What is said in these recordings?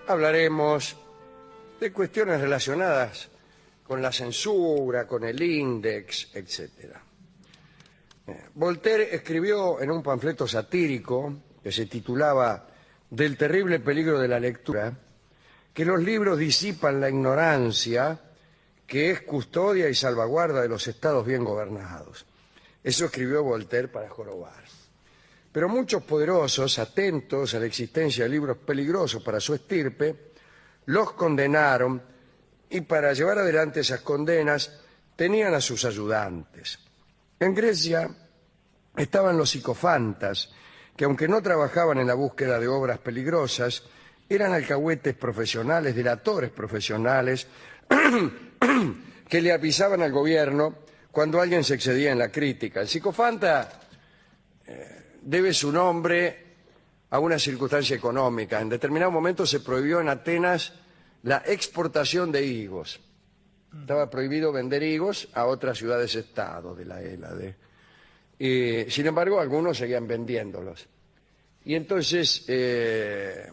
hablaremos de cuestiones relacionadas con la censura, con el índex, etc. Voltaire escribió en un panfleto satírico que se titulaba Del terrible peligro de la lectura, que los libros disipan la ignorancia, que es custodia y salvaguarda de los estados bien gobernados. Eso escribió Voltaire para jorobar. Pero muchos poderosos, atentos a la existencia de libros peligrosos para su estirpe, los condenaron y para llevar adelante esas condenas tenían a sus ayudantes. En Grecia estaban los psicofantas, que aunque no trabajaban en la búsqueda de obras peligrosas, eran alcahuetes profesionales, delatores profesionales, que le avisaban al gobierno cuando alguien se excedía en la crítica. El psicofanta debe su nombre a una circunstancia económica. En determinado momento se prohibió en Atenas la exportación de higos. Estaba prohibido vender higos a otras ciudades-estado de la Hélade. Sin embargo, algunos seguían vendiéndolos. Y entonces el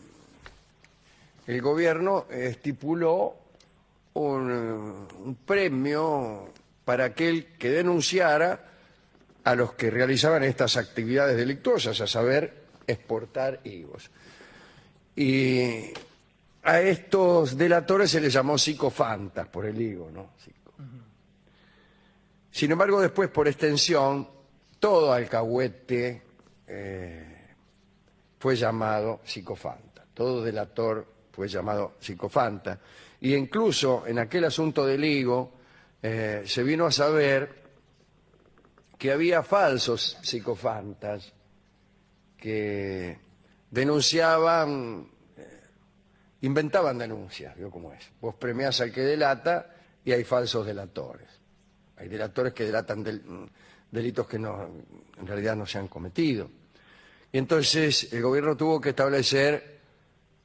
gobierno estipuló un premio para aquel que denunciara a los que realizaban estas actividades delictuosas, a saber, exportar higos. Y a estos delatores se les llamó psicofantas por el higo, ¿no? Sin embargo, después, por extensión, todo alcahuete fue llamado psicofanta, todo delator fue llamado psicofanta. Y incluso en aquel asunto del higo se vino a saber que había falsos psicofantas que denunciaban, inventaban denuncias, ¿vio cómo es? Vos premiás al que delata y hay falsos delatores. Hay delatores que delatan delitos que en realidad no se han cometido. Y entonces el gobierno tuvo que establecer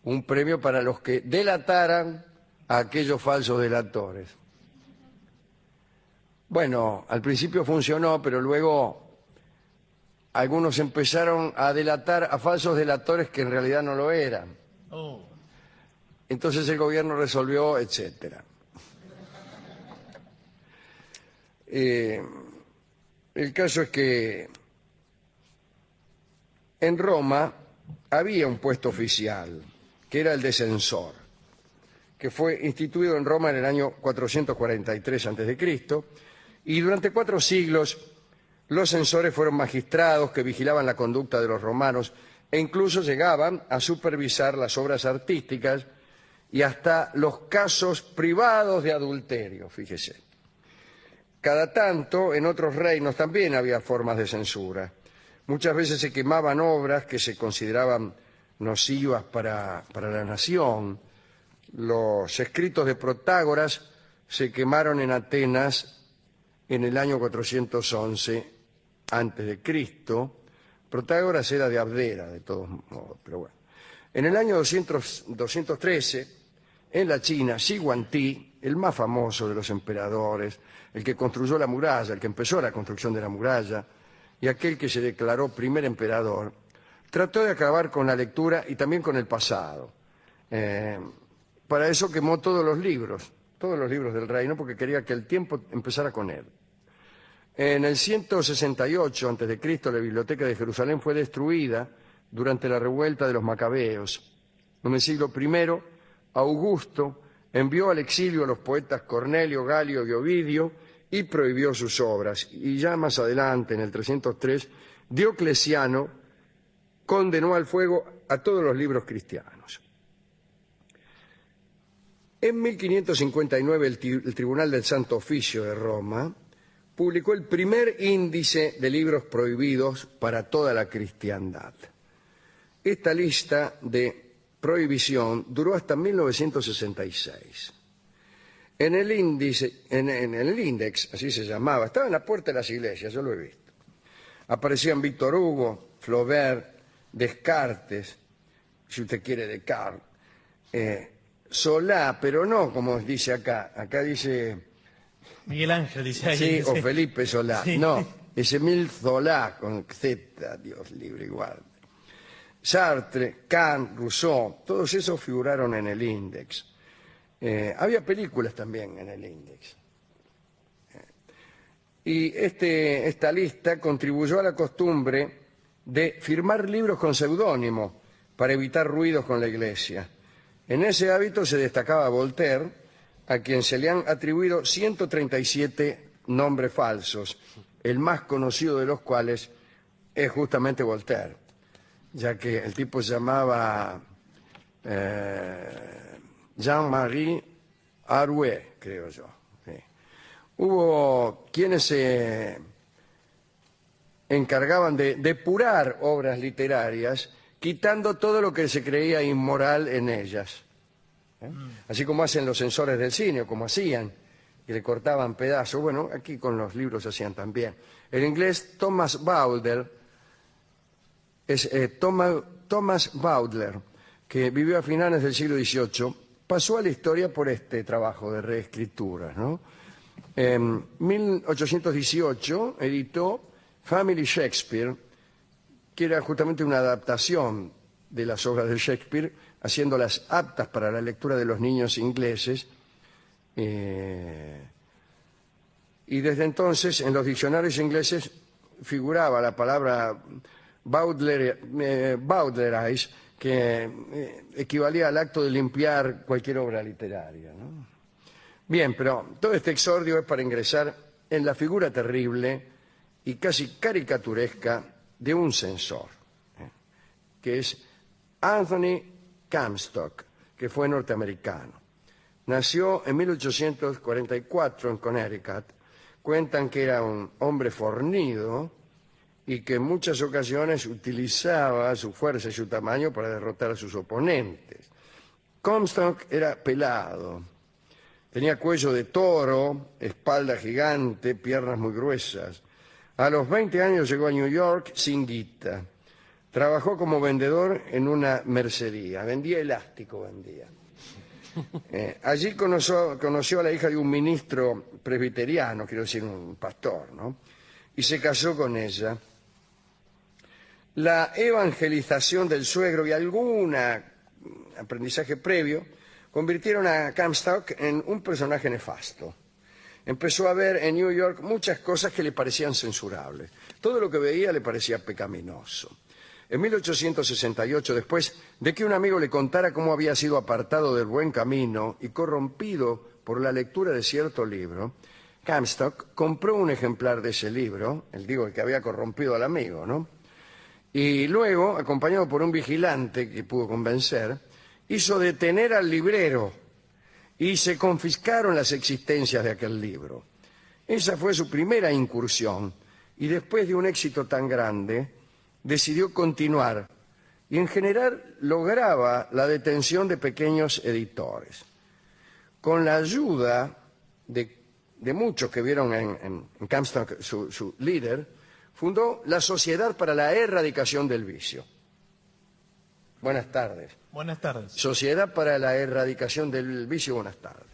un premio para los que delataran a aquellos falsos delatores. Bueno, al principio funcionó, pero luego algunos empezaron a delatar a falsos delatores que en realidad no lo eran. Entonces el gobierno resolvió, etcétera. El caso es que en Roma había un puesto oficial, que era el de censor, que fue instituido en Roma en el año 443 a.C., y durante 4 siglos los censores fueron magistrados que vigilaban la conducta de los romanos e incluso llegaban a supervisar las obras artísticas y hasta los casos privados de adulterio, fíjese. Cada tanto, en otros reinos también había formas de censura. Muchas veces se quemaban obras que se consideraban nocivas para la nación. Los escritos de Protágoras se quemaron en Atenas en el año 411 a.C. Protágoras era de Abdera, de todos modos, pero bueno. En el año 213, en la China, Shi Huangdi, el más famoso de los emperadores, el que construyó la muralla, el que empezó la construcción de la muralla, y aquel que se declaró primer emperador, trató de acabar con la lectura y también con el pasado. Para eso quemó todos los libros del reino, porque quería que el tiempo empezara con él. En el 168 a.C., la biblioteca de Jerusalén fue destruida durante la revuelta de los macabeos. En el siglo I, Augusto envió al exilio a los poetas Cornelio, Galio y Ovidio y prohibió sus obras. Y ya más adelante, en el 303, Diocleciano condenó al fuego a todos los libros cristianos. En 1559 el Tribunal del Santo Oficio de Roma publicó el primer índice de libros prohibidos para toda la cristiandad. Esta lista de prohibición duró hasta 1966. En el índice, así se llamaba, estaba en la puerta de las iglesias, yo lo he visto. Aparecían Víctor Hugo, Flaubert, Descartes, si usted quiere Descartes, Solá, pero no como dice acá dice... Miguel Ángel dice ahí. Sí, o Felipe Solá. Sí. No, es Emile Zola con Z, Dios libre y guarde. Sartre, Kant, Rousseau, todos esos figuraron en el índice. Había películas también en el índice. Y esta lista contribuyó a la costumbre de firmar libros con seudónimo para evitar ruidos con la Iglesia. En ese hábito se destacaba Voltaire, a quien se le han atribuido 137 nombres falsos, el más conocido de los cuales es justamente Voltaire, ya que el tipo se llamaba Jean-Marie Arouet, creo yo. Sí. Hubo quienes se encargaban de depurar obras literarias, quitando todo lo que se creía inmoral en ellas. Así como hacen los censores del cine, o como hacían, y le cortaban pedazos. Bueno, aquí con los libros hacían también. El inglés Thomas Bowdler, Thomas Bowdler, que vivió a finales del siglo XVIII, pasó a la historia por este trabajo de reescritura, ¿no? En 1818 editó Family Shakespeare, que era justamente una adaptación de las obras de Shakespeare, haciéndolas aptas para la lectura de los niños ingleses. Y desde entonces en los diccionarios ingleses figuraba la palabra Bowdlerize, que equivalía al acto de limpiar cualquier obra literaria, ¿no? Bien, pero todo este exordio es para ingresar en la figura terrible y casi caricaturesca de un censor, que es Anthony Comstock, que fue norteamericano. Nació en 1844 en Connecticut. Cuentan que era un hombre fornido y que en muchas ocasiones utilizaba su fuerza y su tamaño para derrotar a sus oponentes. Comstock era pelado, tenía cuello de toro, espalda gigante, piernas muy gruesas. A los 20 años llegó a New York sin guita. Trabajó como vendedor en una mercería, vendía elástico, vendía. Allí conoció a la hija de un ministro presbiteriano, quiero decir, un pastor, ¿no? Y se casó con ella. La evangelización del suegro y algún aprendizaje previo convirtieron a Comstock en un personaje nefasto. Empezó a ver en New York muchas cosas que le parecían censurables. Todo lo que veía le parecía pecaminoso. En 1868, después de que un amigo le contara cómo había sido apartado del buen camino y corrompido por la lectura de cierto libro, Comstock compró un ejemplar de ese libro, el que había corrompido al amigo, ¿no? Y luego, acompañado por un vigilante que pudo convencer, hizo detener al librero y se confiscaron las existencias de aquel libro. Esa fue su primera incursión y después de un éxito tan grande, decidió continuar y en general lograba la detención de pequeños editores. Con la ayuda de muchos que vieron en Comstock su líder, fundó la Sociedad para la Erradicación del Vicio. Buenas tardes. Buenas tardes. Sociedad para la Erradicación del Vicio, buenas tardes.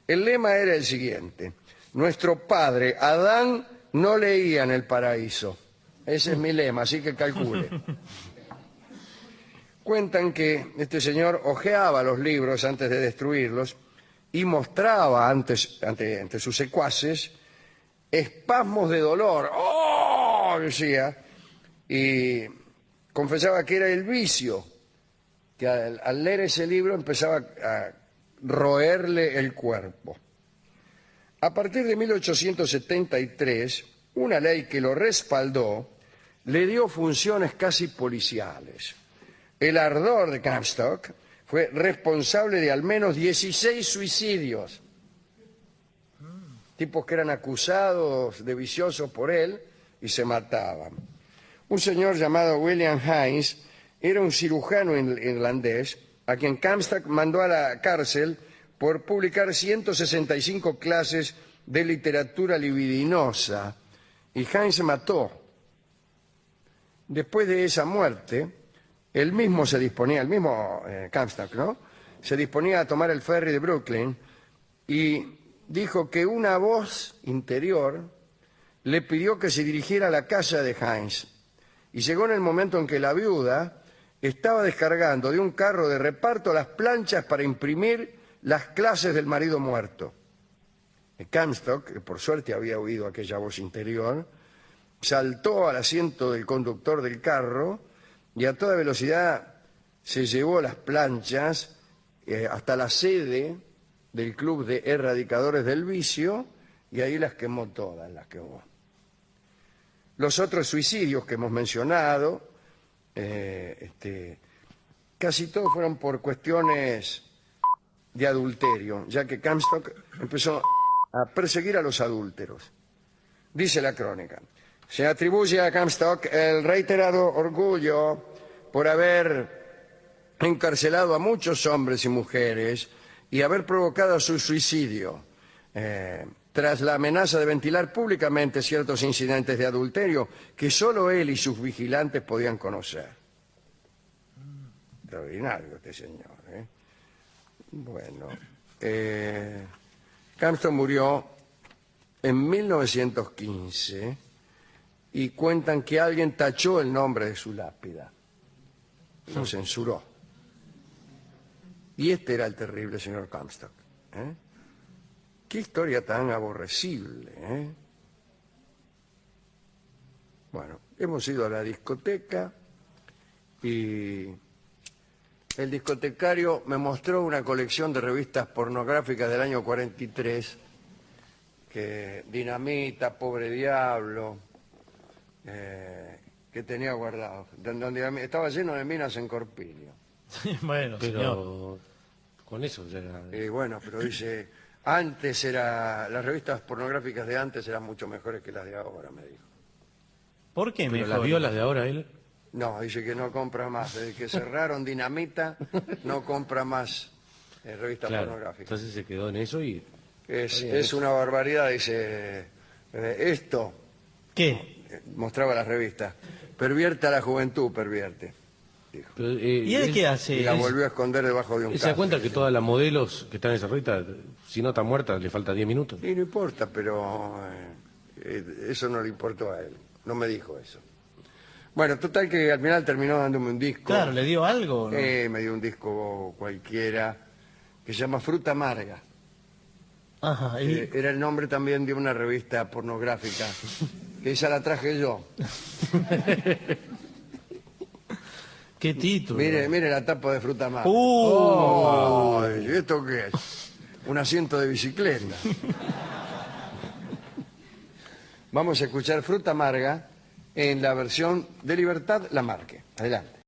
El lema era el siguiente: nuestro padre Adán no leía en el paraíso. Ese es mi lema, así que calcule. Cuentan que este señor hojeaba los libros antes de destruirlos y mostraba ante sus secuaces espasmos de dolor. ¡Oh!, decía, y confesaba que era el vicio, que al leer ese libro empezaba a roerle el cuerpo. A partir de 1873, una ley que lo respaldó le dio funciones casi policiales. El ardor de Comstock fue responsable de al menos 16 suicidios. Tipos que eran acusados de viciosos por él y se mataban. Un señor llamado William Hines era un cirujano irlandés a quien Comstock mandó a la cárcel por publicar 165 clases de literatura libidinosa, y Hines se mató. Después de esa muerte, él mismo Comstock, ¿no?, se disponía a tomar el ferry de Brooklyn y dijo que una voz interior le pidió que se dirigiera a la casa de Hines. Y llegó en el momento en que la viuda estaba descargando de un carro de reparto las planchas para imprimir las clases del marido muerto. Comstock, que por suerte había oído aquella voz interior, saltó al asiento del conductor del carro y a toda velocidad se llevó las planchas hasta la sede del Club de Erradicadores del Vicio y ahí las quemó todas, las quemó. Los otros suicidios que hemos mencionado, casi todos fueron por cuestiones de adulterio, ya que Comstock empezó a perseguir a los adúlteros. Dice la crónica: se atribuye a Comstock el reiterado orgullo por haber encarcelado a muchos hombres y mujeres y haber provocado su suicidio tras la amenaza de ventilar públicamente ciertos incidentes de adulterio que solo él y sus vigilantes podían conocer. Extraordinario este señor, ¿eh? Bueno, Comstock murió en 1915 y cuentan que alguien tachó el nombre de su lápida, lo censuró. Y este era el terrible señor Comstock, ¿eh? Qué historia tan aborrecible, ¿eh? Bueno, hemos ido a la discoteca y el discotecario me mostró una colección de revistas pornográficas del año 43, que Dinamita, Pobre Diablo, que tenía guardado, donde estaba lleno de minas en corpiño. Bueno, señor. Pero con eso ya era... Y bueno, pero dice, las revistas pornográficas de antes eran mucho mejores que las de ahora, me dijo. ¿Por qué ¿Pero mejor? las vio las de ahora él? No, dice que no compra más. Desde que cerraron Dinamita, no compra más revistas Claro, pornográficas. entonces se quedó en eso y... Es una barbaridad, dice. Esto, ¿Qué? mostraba las revistas, pervierte a la juventud, pervierte. Dijo. Pero, ¿Y él qué hace? Y la volvió a esconder debajo de un ¿Se da café. cuenta que todas las modelos que están en esa revista, si no están muertas, le falta 10 minutos? Y no importa, pero eso no le importó a él. No me dijo eso. Bueno, total que al final terminó dándome un disco. Claro, ¿le dio algo? ¿No? Me dio un disco cualquiera que se llama Fruta Amarga. Ajá, y... Era el nombre también de una revista pornográfica, que esa la traje yo. ¿Qué título? Mire la tapa de Fruta Amarga. Ay, ¿esto qué es? Un asiento de bicicleta. Vamos a escuchar Fruta Amarga en la versión de Libertad Lamarque. Adelante.